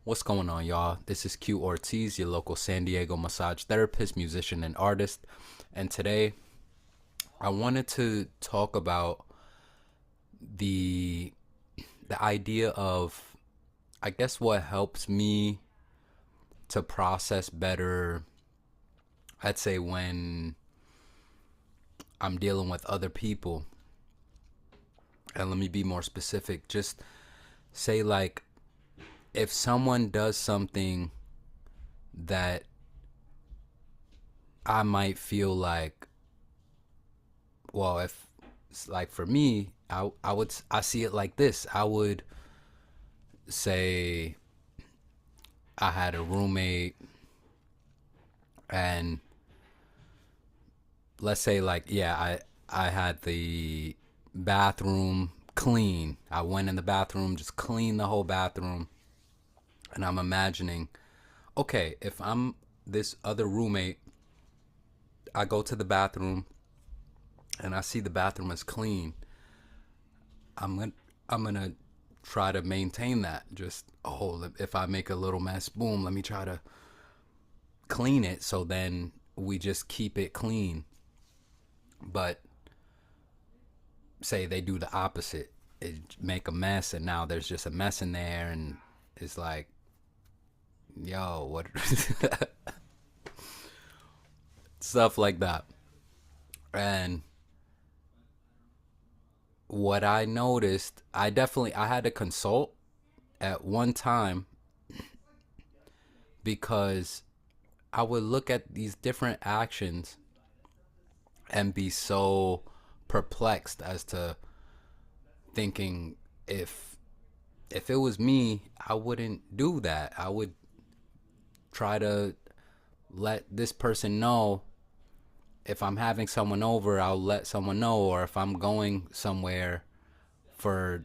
What's going on, y'all? This is Q Ortiz, your local San Diego massage therapist, musician, and artist. And today, I wanted to talk about the the idea of, I guess, what helps me to process better. I'd say when I'm dealing with other people, and let me be more specific. Just say like if someone does something that I might feel like, well, if like for me, I see it like this. I would say I had a roommate, and let's say like, yeah, I had the bathroom clean. I went in the bathroom, just cleaned the whole bathroom, and I'm imagining, okay, if I'm this other roommate, I go to the bathroom and I see the bathroom is clean. I'm gonna I'm gonna try to maintain that. Just, oh, if I make a little mess, boom, let me try to clean it. So then we just keep it clean. But say they do the opposite, it make a mess, and now there's just a mess in there, and it's like, yo, what? Stuff like that. And what I noticed, I had to consult at one time, because I would look at these different actions and be so perplexed as to thinking, if it was me, I wouldn't do that. I would try to let this person know. If I'm having someone over, I'll let someone know. Or if I'm going somewhere for,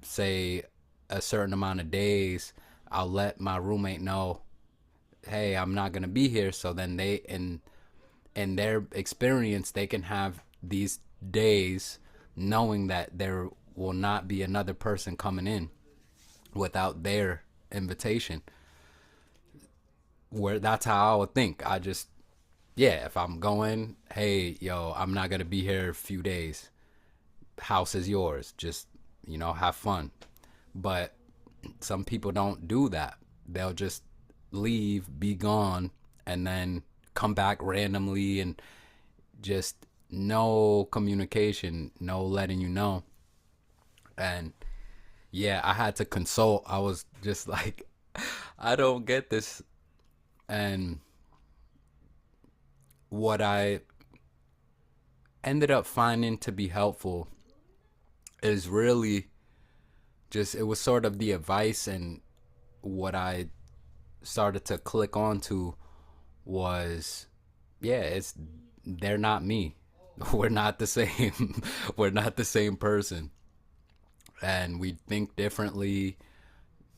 say, a certain amount of days, I'll let my roommate know, hey, I'm not going to be here. So then in their experience, they can have these days knowing that there will not be another person coming in without their invitation. Where that's how I would think. I just, yeah, if I'm going, hey, yo, I'm not going to be here a few days. House is yours. Just, have fun. But some people don't do that. They'll just leave, be gone, and then come back randomly, and just no communication, no letting you know. And yeah, I had to consult. I was just like, I don't get this. And what I ended up finding to be helpful is really just, it was sort of the advice, and what I started to click onto was, yeah, it's, they're not me. We're not the same. We're not the same person. And we think differently,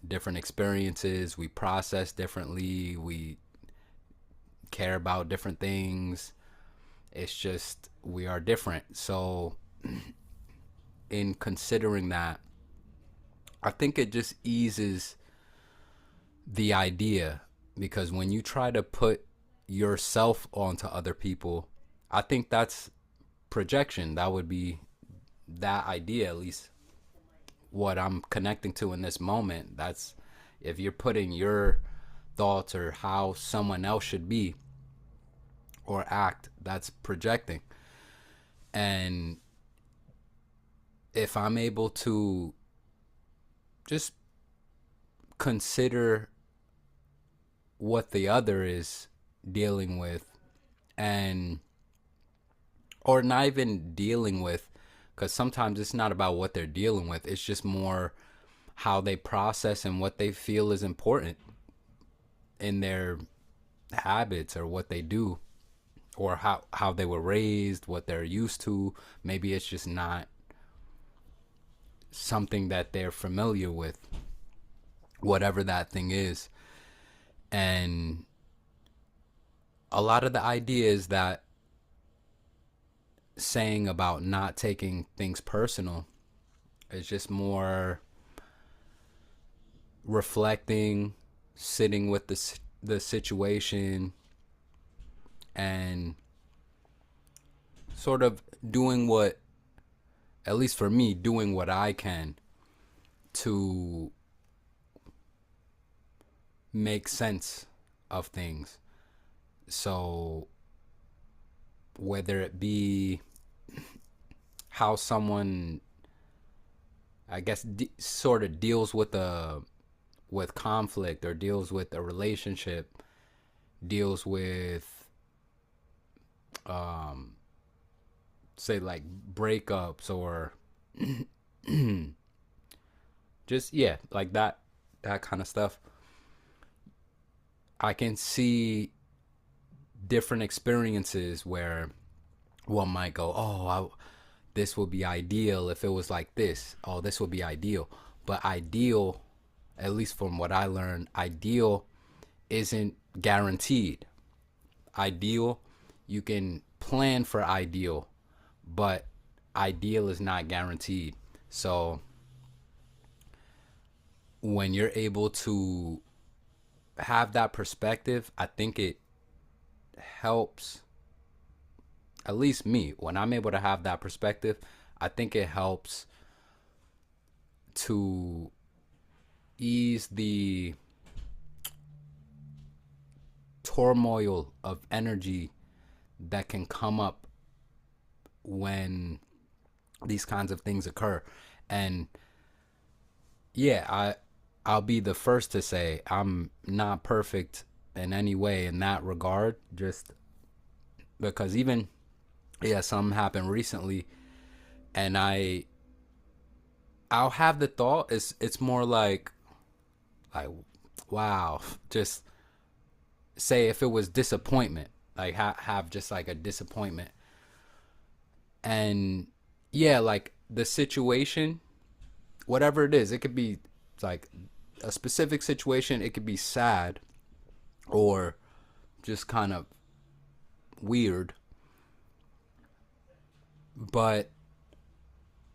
different experiences, we process differently, we care about different things. It's just, we are different. So in considering that, I think it just eases the idea, because when you try to put yourself onto other people, I think that's projection. That would be that idea, at least what I'm connecting to in this moment. That's, if you're putting your thoughts or how someone else should be or act, that's projecting. And if I'm able to just consider what the other is dealing with, and or not even dealing with, because sometimes it's not about what they're dealing with, it's just more how they process and what they feel is important in their habits, or what they do, or how they were raised, what they're used to. Maybe it's just not something that they're familiar with, whatever that thing is. And a lot of the ideas that saying about not taking things personal is just more reflecting, sitting with the situation, and sort of doing what, at least for me, doing what I can to make sense of things. So whether it be how someone, I guess, sort of deals with conflict, or deals with a relationship, deals with say like breakups, or just, yeah, like that kind of stuff. I can see different experiences where one might go, oh, this would be ideal if it was like this. Oh, this would be ideal. But ideal, at least from what I learned, ideal isn't guaranteed. Ideal, you can plan for ideal, but ideal is not guaranteed. So when you're able to have that perspective, I think it helps, at least me, when I'm able to have that perspective, I think it helps to ease the turmoil of energy that can come up when these kinds of things occur. And yeah, I'll be the first to say I'm not perfect in any way in that regard, just because even, yeah, something happened recently, and I'll have the thought, it's more like wow, just say if it was disappointment, like have just like a disappointment. And yeah, like the situation, whatever it is, it could be like a specific situation, it could be sad or just kind of weird, but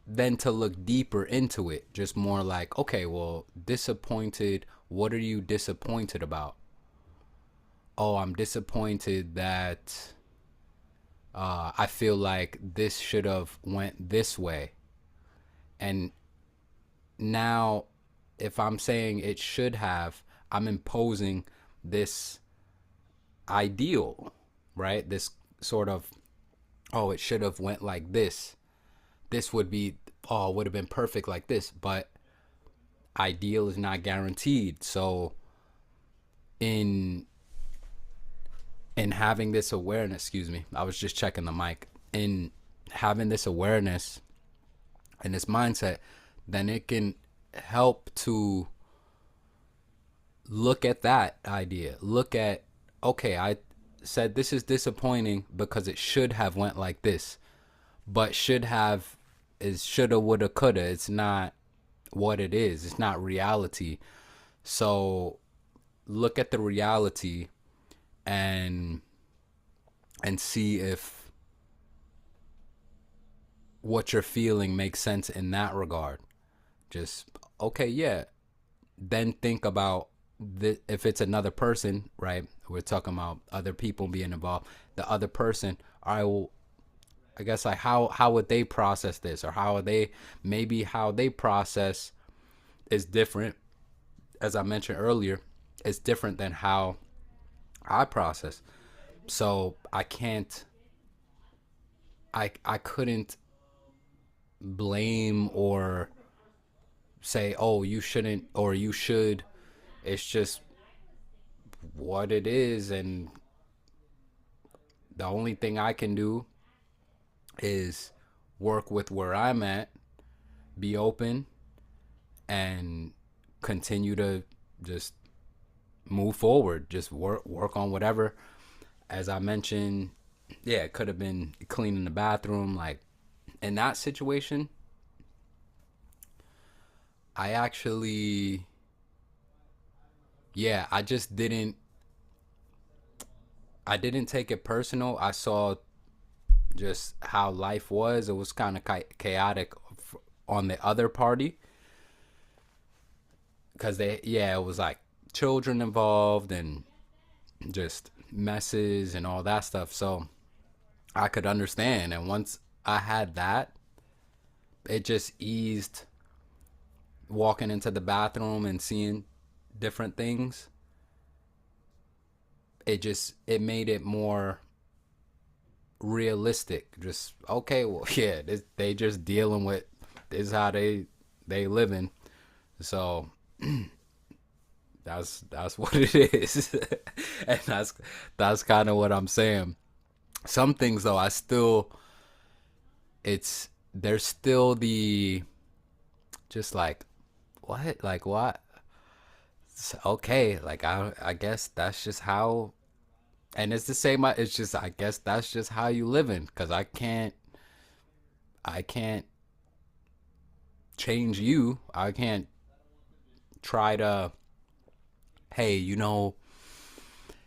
then to look deeper into it, just more like, okay, well, disappointed, what are you disappointed about? Oh, I'm disappointed that I feel like this should have went this way. And now if I'm saying it should have, I'm imposing this ideal, right? This sort of, oh, it should have went like this. This would be, oh, it would have been perfect like this. But ideal is not guaranteed. So in having this awareness, excuse me, I was just checking the mic. In having this awareness and this mindset, then it can help to look at that idea. Look at, okay, I said this is disappointing because it should have went like this. But should have is shoulda, woulda, coulda. It's not what it is. It's not reality. So look at the reality and see if what you're feeling makes sense in that regard. Just, okay, yeah. Then think about if it's another person, right? We're talking about other people being involved. The other person, all right, well, I guess like how would they process this, or how they process is different. As I mentioned earlier, it's different than how I process. So I couldn't blame or say, oh, you shouldn't or you should. It's just what it is, and the only thing I can do is work with where I'm at, be open, and continue to just move forward. Just work on whatever. As I mentioned, yeah, it could have been cleaning the bathroom. Like in that situation, I actually, yeah, I didn't take it personal. I saw just how life was. It was kind of chaotic on the other party, because it was like children involved and just messes and all that stuff. So I could understand. And once I had that, it just eased walking into the bathroom and seeing different things. It made it more realistic. Just, okay, well, yeah, they just dealing with this is how they living. So that's what it is. And that's kind of what I'm saying. Some things though, there's still the, just like, what, like what, okay, like I guess that's just how. And it's the same, it's just, I guess that's just how you living, because I can't change you. I can't try to, hey,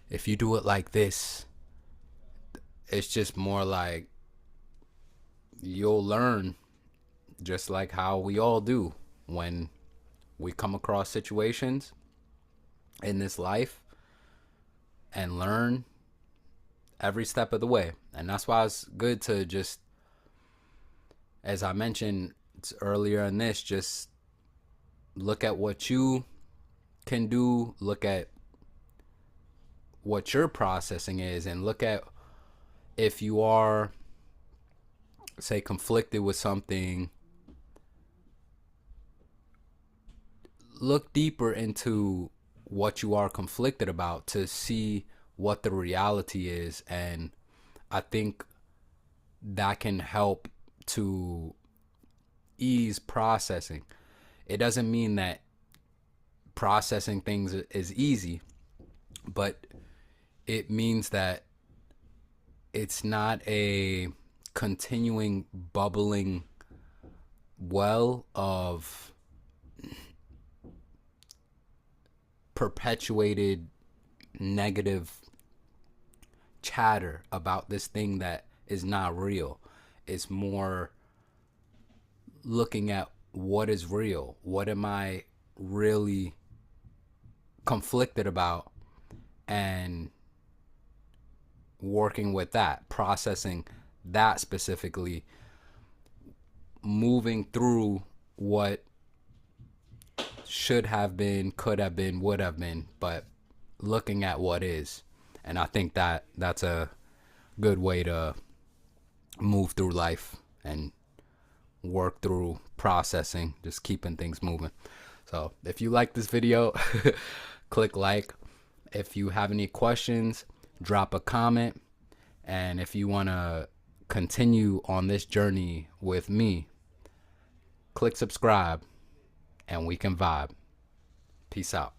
if you do it like this, it's just more like you'll learn, just like how we all do when we come across situations in this life, and learn every step of the way. And that's why it's good to just, as I mentioned earlier in this, just look at what you can do, look at what your processing is, and look at if you are, say, conflicted with something, look deeper into what you are conflicted about to see what the reality is. And I think that can help to ease processing. It doesn't mean that processing things is easy, but it means that it's not a continuing bubbling well of perpetuated negative chatter about this thing that is not real. It's more looking at what is real. What am I really conflicted about? And working with that, processing that specifically, moving through what should have been, could have been, would have been, but looking at what is. And I think that that's a good way to move through life and work through processing, just keeping things moving. So if you like this video, click like. If you have any questions, drop a comment. And if you want to continue on this journey with me, click subscribe and we can vibe. Peace out.